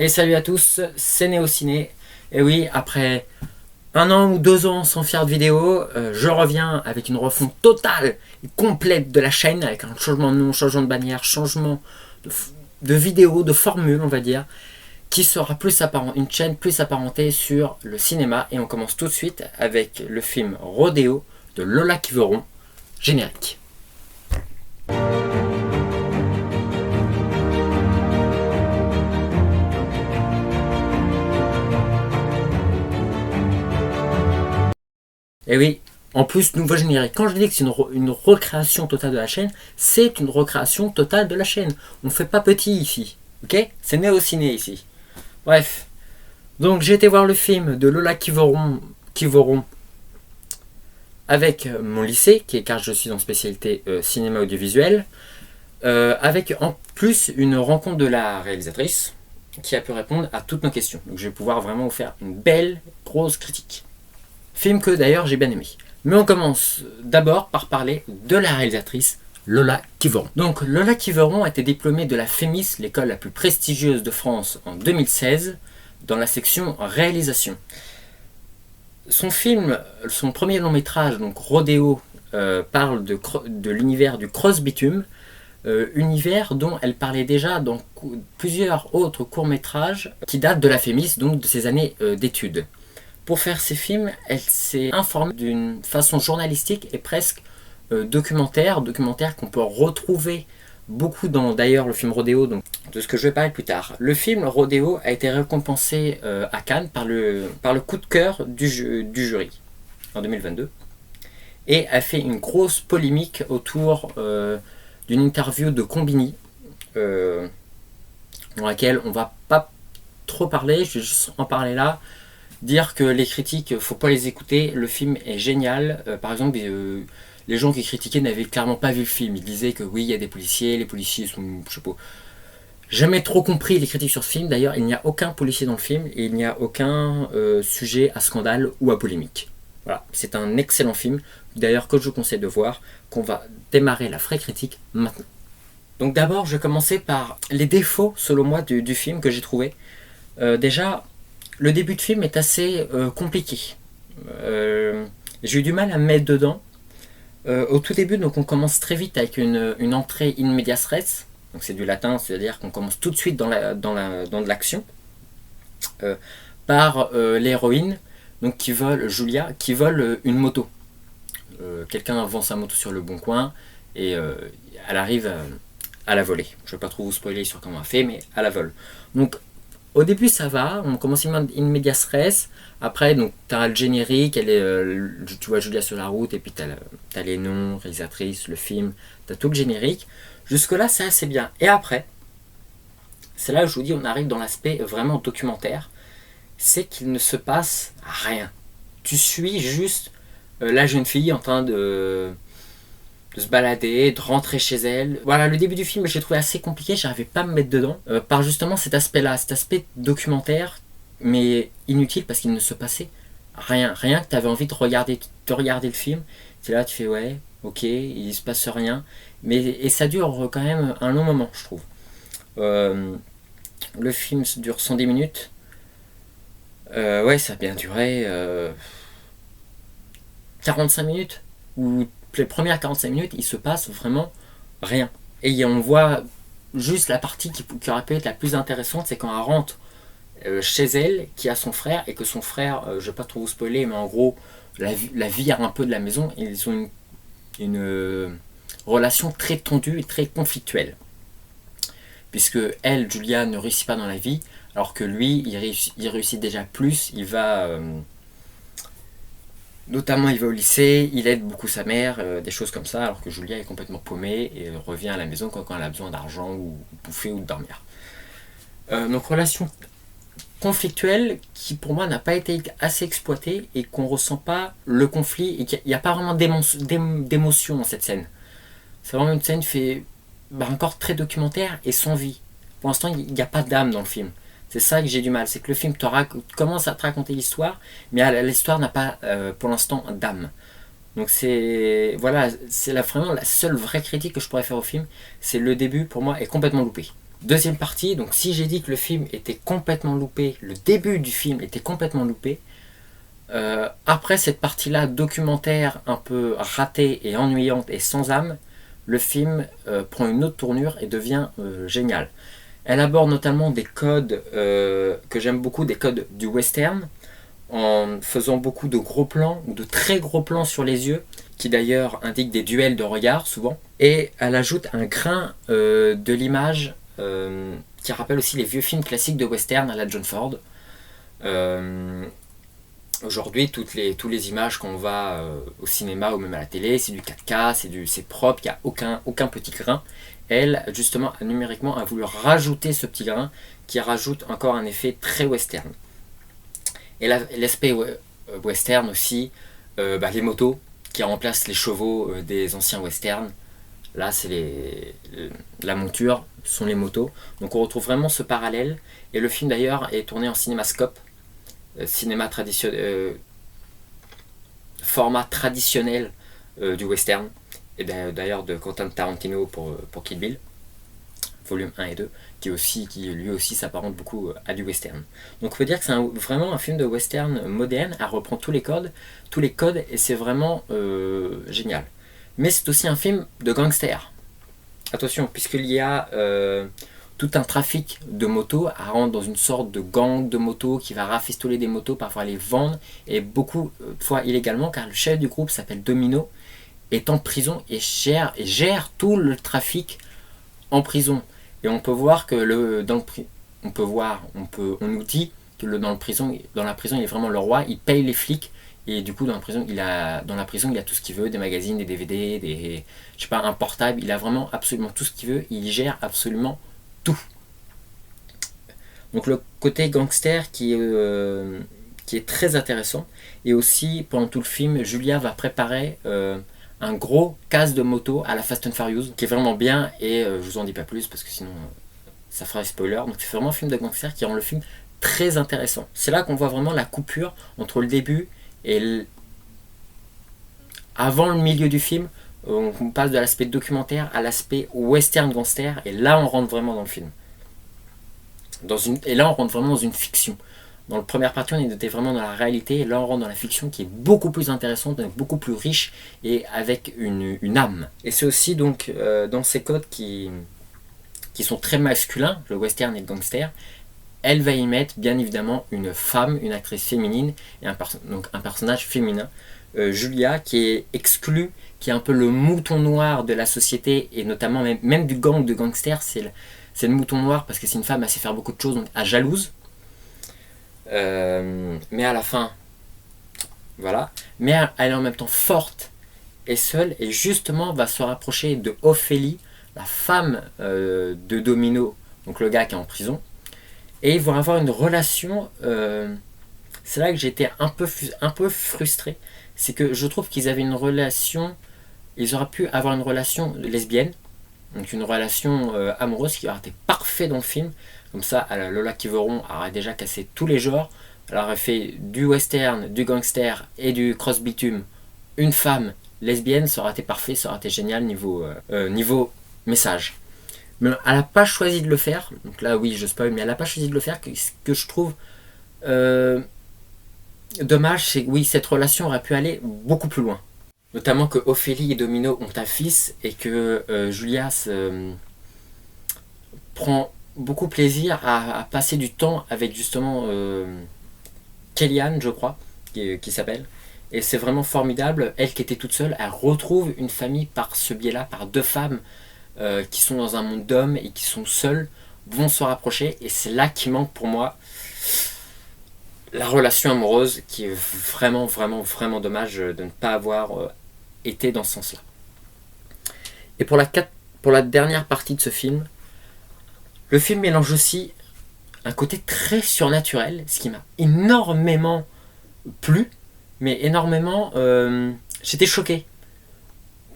Et salut à tous, c'est NéoCiné. Et oui, après 1 an ou 2 ans sans faire de vidéo, je reviens avec une refonte totale et complète de la chaîne, avec un changement de nom, changement de bannière, changement de vidéo, de formule, on va dire, qui sera une chaîne plus apparentée sur le cinéma. Et on commence tout de suite avec le film Rodéo de Lola Quiveron, générique. Et oui, en plus, nouveau générique. Quand je dis que c'est une recréation totale de la chaîne, c'est une recréation totale de la chaîne. On ne fait pas petit ici. Ok? C'est NéoCiné ici. Bref. Donc j'ai été voir le film de Lola Quiveron avec mon lycée, car je suis en spécialité cinéma audiovisuel, avec en plus une rencontre de la réalisatrice qui a pu répondre à toutes nos questions. Donc je vais pouvoir vraiment vous faire une belle, grosse critique. Film que d'ailleurs j'ai bien aimé. Mais on commence d'abord par parler de la réalisatrice Lola Quiveron. Donc Lola Quiveron a été diplômée de la FEMIS, l'école la plus prestigieuse de France, en 2016, dans la section réalisation. Son premier long métrage, donc Rodéo, parle de l'univers du cross-bitume, univers dont elle parlait déjà dans plusieurs autres courts-métrages qui datent de la FEMIS, donc de ses années d'études. Pour faire ces films, elle s'est informée d'une façon journalistique et presque documentaire qu'on peut retrouver beaucoup dans d'ailleurs le film Rodéo, donc de ce que je vais parler plus tard. Le film Rodéo a été récompensé à Cannes par le coup de cœur du jury en 2022 et a fait une grosse polémique autour d'une interview de Combini dans laquelle on va pas trop parler, je vais juste en parler là. Dire que les critiques, faut pas les écouter, le film est génial. Par exemple, les gens qui critiquaient n'avaient clairement pas vu le film. Ils disaient que oui, il y a des policiers, les policiers sont, je sais pas, jamais trop compris les critiques sur ce film. D'ailleurs, il n'y a aucun policier dans le film et il n'y a aucun sujet à scandale ou à polémique. Voilà, c'est un excellent film, d'ailleurs que je vous conseille de voir, qu'on va démarrer la vraie critique maintenant. Donc d'abord, je vais commencer par les défauts, selon moi, du film que j'ai trouvé. Déjà, le début de film est assez compliqué. J'ai eu du mal à me mettre dedans. Au tout début, donc on commence très vite avec une entrée in medias res. Donc c'est du latin, c'est-à-dire qu'on commence tout de suite dans de l'action. Par l'héroïne, donc Julia, qui vole une moto. Quelqu'un vend sa moto sur le bon coin et elle arrive à la voler. Je ne vais pas trop vous spoiler sur comment elle fait, mais elle la vole. Donc au début ça va, on commence in medias res, après donc tu as le générique, tu vois Julia sur la route, et puis tu as les noms, réalisatrice, le film, tu as tout le générique. Jusque là c'est assez bien. Et après, c'est là où je vous dis on arrive dans l'aspect vraiment documentaire, c'est qu'il ne se passe rien. Tu suis juste la jeune fille en train de se balader, de rentrer chez elle. Voilà, le début du film, je l'ai trouvé assez compliqué, j'arrivais pas à me mettre dedans, par justement cet aspect-là, cet aspect documentaire, mais inutile parce qu'il ne se passait rien. Rien que tu avais envie de regarder le film, tu es là, tu fais ouais, ok, il se passe rien, et ça dure quand même un long moment, je trouve. Le film dure 110 minutes. Ouais, ça a bien duré 45 minutes, ou les premières 45 minutes, il se passe vraiment rien. Et on voit juste la partie qui aurait pu être la plus intéressante, c'est quand elle rentre chez elle, qui a son frère, et que son frère, je vais pas trop vous spoiler, mais en gros, la vire un peu de la maison, et ils ont une relation très tendue et très conflictuelle. Puisque elle, Julia, ne réussit pas dans la vie, alors que lui, il réussit déjà plus, il va... Notamment, il va au lycée, il aide beaucoup sa mère, des choses comme ça, alors que Julia est complètement paumée et revient à la maison quand elle a besoin d'argent ou de bouffer ou de dormir. Donc, relation conflictuelle qui, pour moi, n'a pas été assez exploitée et qu'on ne ressent pas le conflit et qu'il n'y a pas vraiment d'émotion dans cette scène. C'est vraiment une scène fait encore très documentaire et sans vie. Pour l'instant, il n'y a pas d'âme dans le film. C'est ça que j'ai du mal, c'est que le film commence à te raconter l'histoire, mais l'histoire n'a pas pour l'instant d'âme. Donc c'est vraiment la seule vraie critique que je pourrais faire au film, c'est le début pour moi est complètement loupé. Deuxième partie, donc si j'ai dit que le film était complètement loupé, le début du film était complètement loupé, après cette partie-là, documentaire un peu ratée et ennuyante et sans âme, le film prend une autre tournure et devient génial. Elle aborde notamment des codes que j'aime beaucoup, des codes du western, en faisant beaucoup de gros plans ou de très gros plans sur les yeux, qui d'ailleurs indiquent des duels de regard souvent. Et elle ajoute un grain de l'image qui rappelle aussi les vieux films classiques de western à la John Ford. Aujourd'hui, tous les images qu'on va au cinéma ou même à la télé, c'est du 4K, c'est propre, il n'y a aucun petit grain. Elle, justement, numériquement, a voulu rajouter ce petit grain qui rajoute encore un effet très western. Et l'aspect western aussi, les motos qui remplacent les chevaux des anciens westerns. Là, c'est la monture, sont les motos. Donc on retrouve vraiment ce parallèle. Et le film d'ailleurs est tourné en cinémascope, cinéma traditionnel, format traditionnel du western. Et d'ailleurs de Quentin Tarantino pour Kill Bill, volume 1 et 2, qui lui aussi s'apparente beaucoup à du western. Donc on peut dire que c'est vraiment un film de western moderne, elle reprend tous les codes, et c'est vraiment génial. Mais c'est aussi un film de gangster. Attention, puisqu'il y a tout un trafic de motos, à rentrer dans une sorte de gang de motos qui va rafistoler des motos, parfois les vendre, et beaucoup de fois illégalement, car le chef du groupe s'appelle Domino, est en prison et gère tout le trafic en prison. Et on peut voir que on nous dit que dans la prison, il est vraiment le roi, il paye les flics, et du coup dans la prison, il a tout ce qu'il veut, des magazines, des DVD, un portable, il a vraiment absolument tout ce qu'il veut, il gère absolument tout. Donc le côté gangster qui est très intéressant, et aussi pendant tout le film, Julia va préparer un gros casse de moto à la Fast and Furious, qui est vraiment bien, et je vous en dis pas plus parce que sinon ça ferait spoiler. Donc c'est vraiment un film de gangster qui rend le film très intéressant. C'est là qu'on voit vraiment la coupure entre le début et avant le milieu du film. On passe de l'aspect documentaire à l'aspect western gangster, et là on rentre vraiment dans le film. Et là on rentre vraiment dans une fiction. Dans la première partie, on était vraiment dans la réalité, et là on rentre dans la fiction qui est beaucoup plus intéressante, beaucoup plus riche et avec une âme. Et c'est aussi donc dans ces codes qui sont très masculins, le western et le gangster, elle va y mettre bien évidemment une femme, une actrice féminine, et donc un personnage féminin, Julia, qui est exclue, qui est un peu le mouton noir de la société, et notamment même du gang de gangsters, c'est le mouton noir parce que c'est une femme, elle sait faire beaucoup de choses, donc elle jalouse. Mais à la fin, voilà. Mais elle est en même temps forte et seule, et justement va se rapprocher de Ophélie, la femme de Domino, donc le gars qui est en prison, et ils vont avoir une relation. C'est là que j'étais un peu frustré, c'est que je trouve qu'ils avaient une relation, ils auraient pu avoir une relation lesbienne, donc une relation amoureuse qui aurait été parfait dans le film. Comme ça, Lola Kivoron aurait déjà cassé tous les genres. Elle aurait fait du western, du gangster et du cross-bitume. Une femme lesbienne, ça aurait été parfait, ça aurait été génial niveau message. Mais elle n'a pas choisi de le faire. Donc là, oui, je spoil, mais elle n'a pas choisi de le faire. Ce que je trouve dommage, c'est que oui, cette relation aurait pu aller beaucoup plus loin. Notamment que Ophélie et Domino ont un fils, et que Julia prend beaucoup plaisir à passer du temps avec justement Kellyanne, je crois, qui s'appelle. Et c'est vraiment formidable. Elle qui était toute seule, elle retrouve une famille par ce biais-là, par deux femmes qui sont dans un monde d'hommes et qui sont seules, vont se rapprocher. Et c'est là qui manque pour moi la relation amoureuse, qui est vraiment, vraiment, vraiment dommage de ne pas avoir été dans ce sens-là. Et pour la dernière partie de ce film, le film mélange aussi un côté très surnaturel, ce qui m'a énormément plu, mais énormément, j'étais choqué.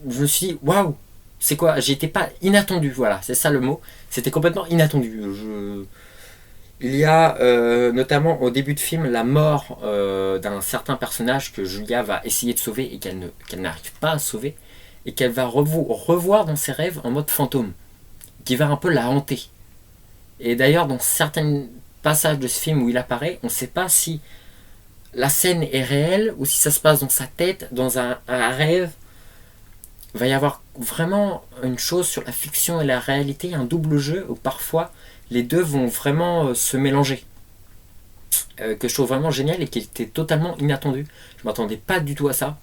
Je me suis dit, waouh, c'est quoi? J'étais pas inattendu, voilà, c'est ça le mot. C'était complètement inattendu. Il y a notamment au début de film la mort d'un certain personnage que Julia va essayer de sauver et qu'elle n'arrive pas à sauver, et qu'elle va revoir dans ses rêves en mode fantôme, qui va un peu la hanter. Et d'ailleurs, dans certains passages de ce film où il apparaît, on ne sait pas si la scène est réelle ou si ça se passe dans sa tête, dans un rêve. Il va y avoir vraiment une chose sur la fiction et la réalité, un double jeu où parfois les deux vont vraiment se mélanger. Que je trouve vraiment génial et qui était totalement inattendu. Je ne m'attendais pas du tout à ça.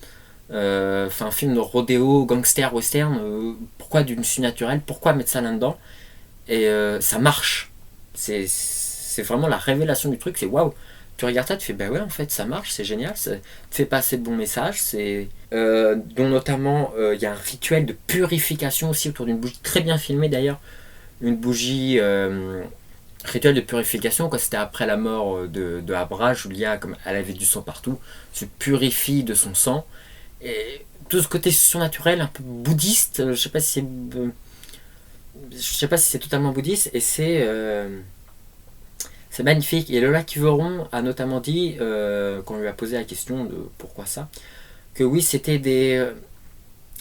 Un film de rodéo, gangster, western, pourquoi d'une surnaturelle, pourquoi mettre ça là-dedans? Et ça marche. C'est vraiment la révélation du truc, c'est waouh. Tu regardes ça, tu fais bah ouais, en fait ça marche, c'est génial, ça te fait passer de bons messages, dont notamment il y a un rituel de purification aussi autour d'une bougie très bien filmée d'ailleurs, une bougie rituel de purification, quand c'était après la mort de Abra, Julia, comme elle avait du sang partout, se purifie de son sang. Et tout ce côté surnaturel, un peu bouddhiste, je sais pas si c'est totalement bouddhiste, et c'est magnifique. Et Lola Kivoron a notamment dit, quand on lui a posé la question de pourquoi ça, que oui, c'était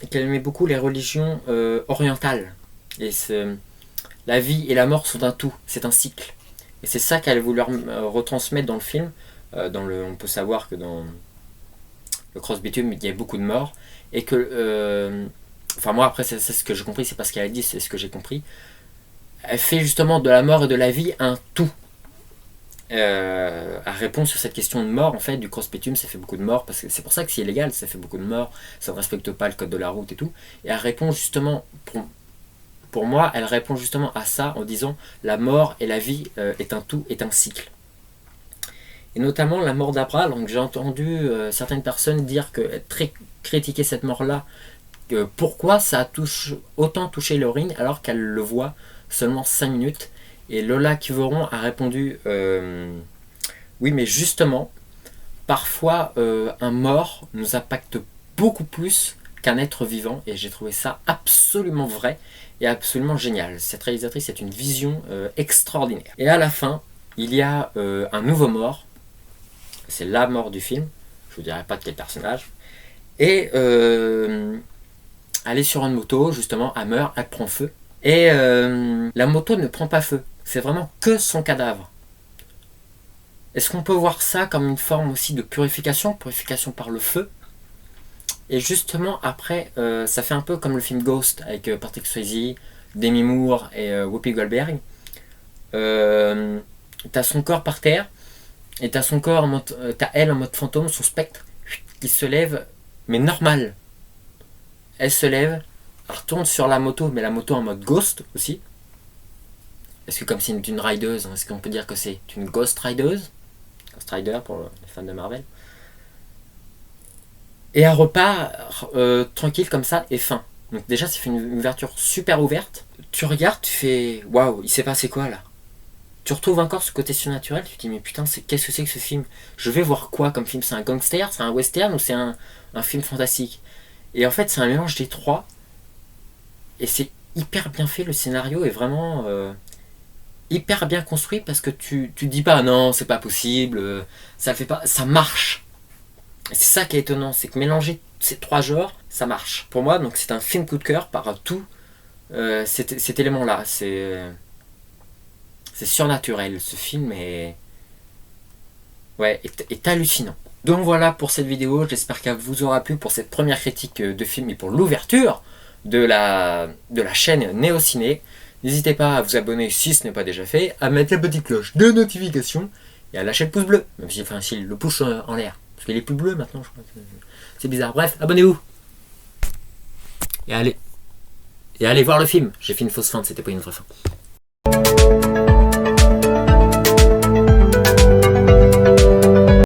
qu'elle aimait beaucoup les religions orientales. Et la vie et la mort sont un tout, c'est un cycle. Et c'est ça qu'elle voulait retransmettre dans le film. On peut savoir que dans le Cross Bitume, il y a beaucoup de morts. Et que. Enfin, moi, après, c'est ce que j'ai compris, c'est pas ce qu'elle a dit, c'est ce que j'ai compris. Elle fait justement de la mort et de la vie un tout. Elle répond sur cette question de mort, en fait, du Cross Bitume, ça fait beaucoup de morts, parce que c'est pour ça que c'est illégal, ça fait beaucoup de morts, ça ne respecte pas le code de la route et tout. Et elle répond justement. Pour moi, elle répond justement à ça en disant la mort et la vie est un tout, est un cycle. Et notamment la mort d'Abra, donc j'ai entendu certaines personnes dire critiquer cette mort-là, pourquoi ça a autant touché Laurine alors qu'elle le voit seulement 5 minutes. Et Lola Kivoron a répondu oui, mais justement, parfois un mort nous impacte beaucoup plus qu'un être vivant, et j'ai trouvé ça absolument vrai et absolument génial. Cette réalisatrice est une vision extraordinaire. Et à la fin, il y a un nouveau mort, c'est la mort du film, je vous dirai pas de quel personnage, et elle est sur une moto, justement, elle meurt, elle prend feu, et la moto ne prend pas feu, c'est vraiment que son cadavre. Est-ce qu'on peut voir ça comme une forme aussi de purification par le feu? Et justement, après, ça fait un peu comme le film Ghost avec Patrick Swayze, Demi Moore et Whoopi Goldberg. T'as son corps par terre, et t'as son corps t'as elle en mode fantôme, son spectre, qui se lève, mais normal. Elle se lève, elle retourne sur la moto, mais la moto en mode Ghost aussi. Est-ce que comme c'est une rideuse, est-ce qu'on peut dire que c'est une Ghost Rideuse? Ghost Rider pour les fans de Marvel. Et elle repart tranquille comme ça et fin. Donc déjà c'est une ouverture super ouverte. Tu regardes, tu fais waouh, il s'est passé quoi là? Tu retrouves encore ce côté surnaturel, tu te dis mais putain, qu'est-ce que c'est que ce film? Je vais voir quoi comme film? C'est un gangster, c'est un western ou c'est un film fantastique? Et en fait c'est un mélange des trois. Et c'est hyper bien fait, le scénario est vraiment hyper bien construit, parce que tu dis pas non c'est pas possible, ça fait pas, ça marche. Et c'est ça qui est étonnant, c'est que mélanger ces trois genres, ça marche. Pour moi, donc c'est un film coup de cœur par tout cet élément-là. C'est surnaturel. Ce film est hallucinant. Donc voilà pour cette vidéo. J'espère qu'elle vous aura plu pour cette première critique de film et pour l'ouverture de la chaîne Néociné. N'hésitez pas à vous abonner si ce n'est pas déjà fait, à mettre la petite cloche de notification et à lâcher le pouce bleu, même si le pouce en l'air. Parce qu'il est plus bleu maintenant, je crois. C'est bizarre. Bref, abonnez-vous. Et allez voir le film. J'ai fait une fausse fin, c'était pas une vraie fin.